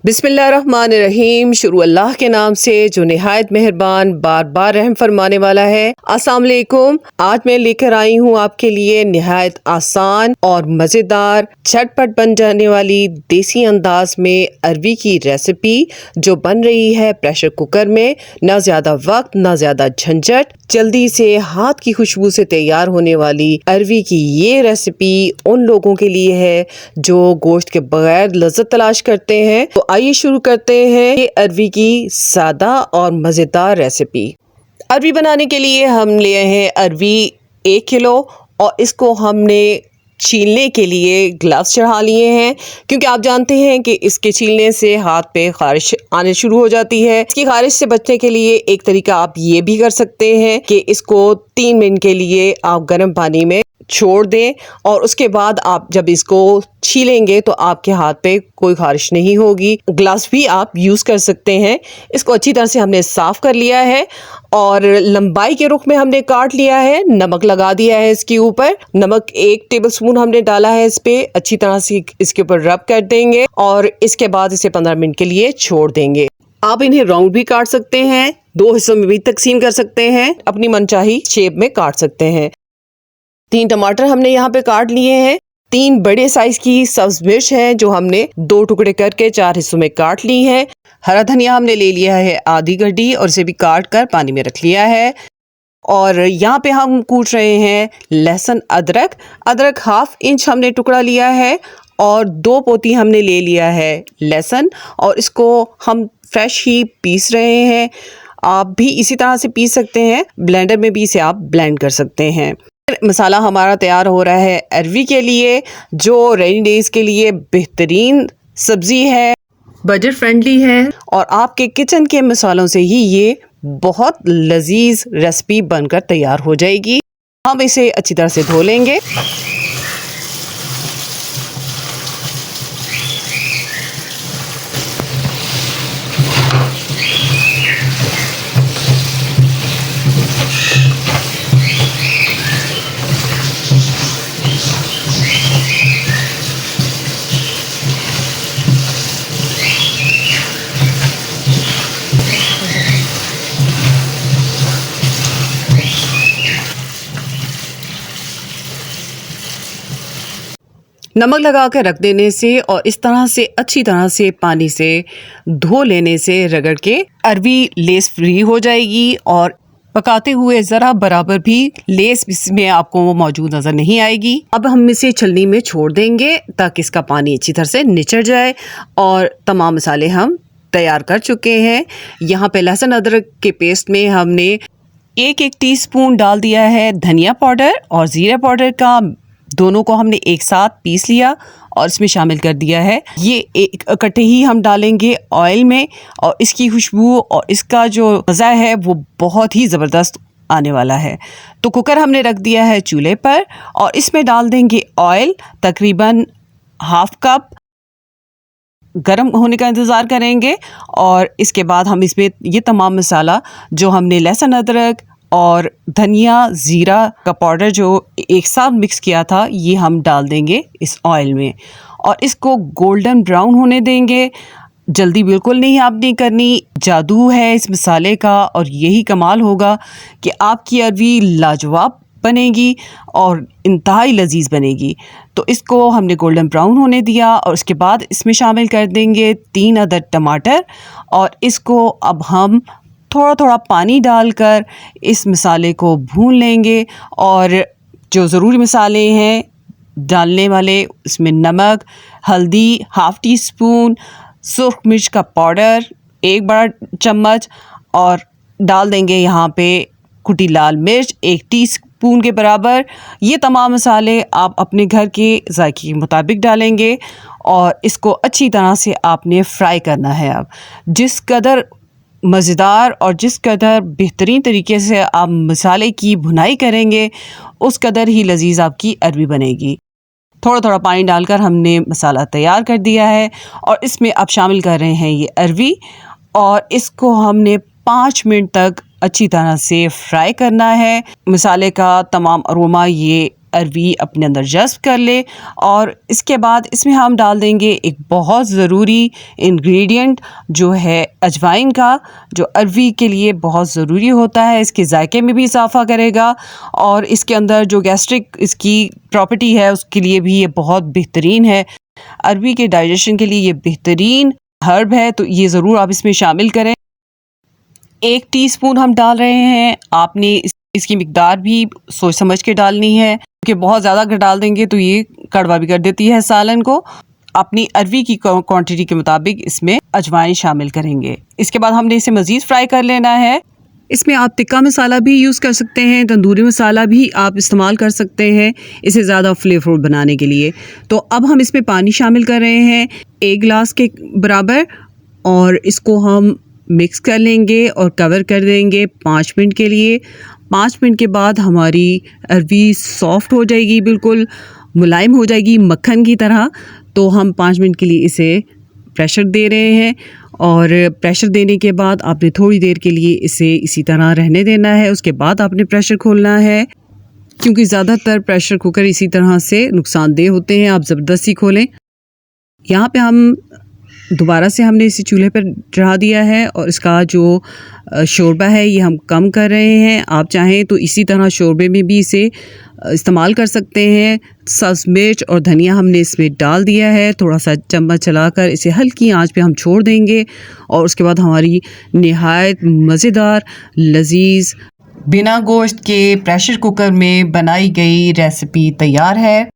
बिस्मिल्लाहिर्रहमानिर्रहीम। शुरू अल्लाह के नाम से जो निहायत मेहरबान बार बार रहम फरमाने वाला है। अस्सलाम वालेकुम। आज मैं लेकर आई हूँ आपके लिए निहायत आसान और मज़ेदार झटपट बन जाने वाली देसी अंदाज में अरवी की रेसिपी जो बन रही है प्रेशर कुकर में। ना ज़्यादा वक्त ना ज़्यादा झंझट, जल्दी से हाथ की खुशबू से तैयार होने वाली अरवी की ये रेसिपी उन लोगों के लिए है जो गोश्त के बगैर लज्जत तलाश करते हैं। तो आइए शुरू करते हैं ये अरवी की सादा और मज़ेदार रेसिपी। अरवी बनाने के लिए हम लिए हैं अरवी 1 किलो और इसको हमने छीलने के लिए ग्लव्स चढ़ा लिए हैं, क्योंकि आप जानते हैं कि इसके छीलने से हाथ पे खारिश आने शुरू हो जाती है। इसकी खारिश से बचने के लिए एक तरीका आप ये भी कर सकते हैं कि इसको 3 मिनट के लिए आप गर्म पानी में छोड़ दें और उसके बाद आप जब इसको छीलेंगे तो आपके हाथ पे कोई खारिश नहीं होगी। ग्लव्स भी आप यूज़ कर सकते हैं। इसको अच्छी तरह से हमने साफ़ कर लिया है और लंबाई के रुख में हमने काट लिया है। नमक लगा दिया है इसके ऊपर। नमक 1 टेबलस्पून हमने डाला है इस पे। अच्छी तरह से इसके ऊपर रब कर देंगे और इसके बाद इसे 15 मिनट के लिए छोड़ देंगे। आप इन्हें राउंड भी काट सकते हैं, 2 हिस्सों में भी तकसीम कर सकते हैं, अपनी मनचाही शेप में काट सकते हैं। 3 टमाटर हमने यहाँ पे काट लिए हैं। 3 बड़े साइज की सब्ज मिर्च है जो हमने 2 टुकड़े करके 4 हिस्सों में काट ली है। हरा धनिया हमने ले लिया है आधी गड्डी और इसे भी काट कर पानी में रख लिया है। और यहाँ पे हम कूट रहे हैं लहसुन अदरक। अदरक 1/2 इंच हमने टुकड़ा लिया है और 2 पोती हमने ले लिया है लहसुन और इसको हम फ्रेश ही पीस रहे हैं। आप भी इसी तरह से पीस सकते हैं, ब्लेंडर में भी इसे आप ब्लेंड कर सकते हैं। मसाला हमारा तैयार हो रहा है अरवी के लिए, जो रेनी डेज के लिए बेहतरीन सब्जी है, बजट फ्रेंडली है और आपके किचन के मसालों से ही ये बहुत लजीज रेसिपी बनकर तैयार हो जाएगी। हम इसे अच्छी तरह से धो लेंगे। नमक लगा कर रख देने से और इस तरह से अच्छी तरह से पानी से धो लेने से रगड़ के अरवी लेस फ्री हो जाएगी और पकाते हुए ज़रा बराबर भी लेस इसमें आपको वो मौजूद नज़र नहीं आएगी। अब हम इसे छलनी में छोड़ देंगे ताकि इसका पानी अच्छी तरह से निचड़ जाए और तमाम मसाले हम तैयार कर चुके हैं। यहाँ पे लहसुन अदरक के पेस्ट में हमने 1 टीस्पून डाल दिया है धनिया पाउडर और ज़ीरा पाउडर का, दोनों को हमने एक साथ पीस लिया और इसमें शामिल कर दिया है। ये इकट्ठे ही हम डालेंगे ऑयल में और इसकी खुशबू और इसका जो मज़ा है वो बहुत ही ज़बरदस्त आने वाला है। तो कुकर हमने रख दिया है चूल्हे पर और इसमें डाल देंगे ऑयल, तकरीबन 1/2 कप। गरम होने का इंतज़ार करेंगे और इसके बाद हम इसमें ये तमाम मसाला जो हमने लहसुन अदरक और धनिया ज़ीरा का पाउडर जो एक साथ मिक्स किया था ये हम डाल देंगे इस ऑयल में और इसको गोल्डन ब्राउन होने देंगे। जल्दी बिल्कुल नहीं आपने करनी, जादू है इस मसाले का और यही कमाल होगा कि आपकी अरवी लाजवाब बनेगी और इंतहाई लजीज बनेगी। तो इसको हमने गोल्डन ब्राउन होने दिया और उसके बाद इसमें शामिल कर देंगे 3 अदद टमाटर और इसको अब हम थोड़ा थोड़ा पानी डालकर इस मसाले को भून लेंगे और जो ज़रूरी मसाले हैं डालने वाले, इसमें नमक, हल्दी 1/2 टीस्पून, सुर्ख मिर्च का पाउडर 1 बड़ा चम्मच और डाल देंगे यहाँ पे कुटी लाल मिर्च 1 टीस्पून के बराबर। ये तमाम मसाले आप अपने घर के जायके के मुताबिक डालेंगे और इसको अच्छी तरह से आपने फ्राई करना है। अब जिस कदर मज़ेदार और जिस कदर बेहतरीन तरीके से आप मसाले की भुनाई करेंगे उस कदर ही लजीज आपकी अरवी बनेगी। थोड़ा थोड़ा पानी डालकर हमने मसाला तैयार कर दिया है और इसमें अब शामिल कर रहे हैं ये अरवी और इसको हमने 5 मिनट तक अच्छी तरह से फ्राई करना है। मसाले का तमाम अरोमा ये अरवी अपने अंदर जज़्ब कर ले। और इसके बाद इसमें हम डाल देंगे एक बहुत ज़रूरी इंग्रेडिएंट जो है अजवाइन का, जो अरवी के लिए बहुत ज़रूरी होता है। इसके जायके में भी इजाफ़ा करेगा और इसके अंदर जो गैस्ट्रिक इसकी प्रॉपर्टी है उसके लिए भी ये बहुत बेहतरीन है। अरवी के डाइजेशन के लिए ये बेहतरीन हर्ब है, तो ये ज़रूर आप इसमें शामिल करें। 1 टीस्पून हम डाल रहे हैं। आपने इसकी मिकदार भी सोच समझ के डालनी है, क्योंकि बहुत ज़्यादा अगर डाल देंगे तो ये कड़वा भी कर देती है सालन को। अपनी अरवी की क्वांटिटी के मुताबिक इसमें अजवाइन शामिल करेंगे। इसके बाद हमने इसे मज़ीद फ्राई कर लेना है। इसमें आप टिक्का मसाला भी यूज़ कर सकते हैं, तंदूरी मसाला भी आप इस्तेमाल कर सकते हैं इसे ज़्यादा फ्लेवरफुल बनाने के लिए। तो अब हम इसमें पानी शामिल कर रहे हैं 1 गिलास के बराबर, और इसको हम मिक्स कर लेंगे और कवर कर देंगे 5 मिनट के लिए। 5 मिनट के बाद हमारी अरवी सॉफ्ट हो जाएगी, बिल्कुल मुलायम हो जाएगी मक्खन की तरह। तो हम 5 मिनट के लिए इसे प्रेशर दे रहे हैं, और प्रेशर देने के बाद आपने थोड़ी देर के लिए इसे इसी तरह रहने देना है। उसके बाद आपने प्रेशर खोलना है, क्योंकि ज़्यादातर प्रेशर कुकर इसी तरह से नुकसानदेह होते हैं। आप ज़बरदस्ती खोलें। यहाँ पे हम दोबारा से हमने इसे चूल्हे पर चढ़ा दिया है, और इसका जो शोरबा है ये हम कम कर रहे हैं। आप चाहें तो इसी तरह शोरबे में भी इसे इस्तेमाल कर सकते हैं। सब्ज़ मिर्च और धनिया हमने इसमें डाल दिया है। थोड़ा सा चम्मच चलाकर इसे हल्की आंच पे हम छोड़ देंगे, और उसके बाद हमारी निहायत मज़ेदार लजीज बिना गोश्त के प्रेशर कुकर में बनाई गई रेसिपी तैयार है।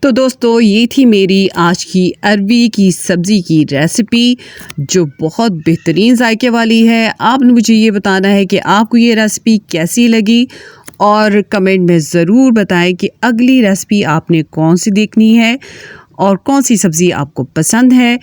तो दोस्तों, ये थी मेरी आज की अरवी की सब्ज़ी की रेसिपी, जो बहुत बेहतरीन जायके वाली है। आपने मुझे ये बताना है कि आपको ये रेसिपी कैसी लगी, और कमेंट में ज़रूर बताएं कि अगली रेसिपी आपने कौन सी देखनी है और कौन सी सब्ज़ी आपको पसंद है।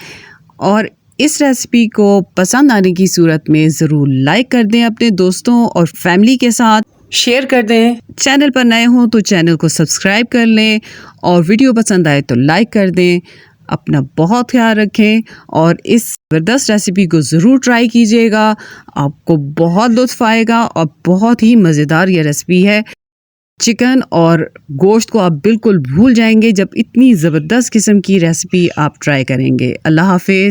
और इस रेसिपी को पसंद आने की सूरत में ज़रूर लाइक कर दें, अपने दोस्तों और फैमिली के साथ शेयर कर दें। चैनल पर नए हों तो चैनल को सब्सक्राइब कर लें, और वीडियो पसंद आए तो लाइक कर दें। अपना बहुत ख्याल रखें, और इस ज़बरदस्त रेसिपी को ज़रूर ट्राई कीजिएगा। आपको बहुत लुत्फ़ आएगा, और बहुत ही मज़ेदार ये रेसिपी है। चिकन और गोश्त को आप बिल्कुल भूल जाएंगे जब इतनी ज़बरदस्त किस्म की रेसिपी आप ट्राई करेंगे। अल्लाह हाफ़िज़।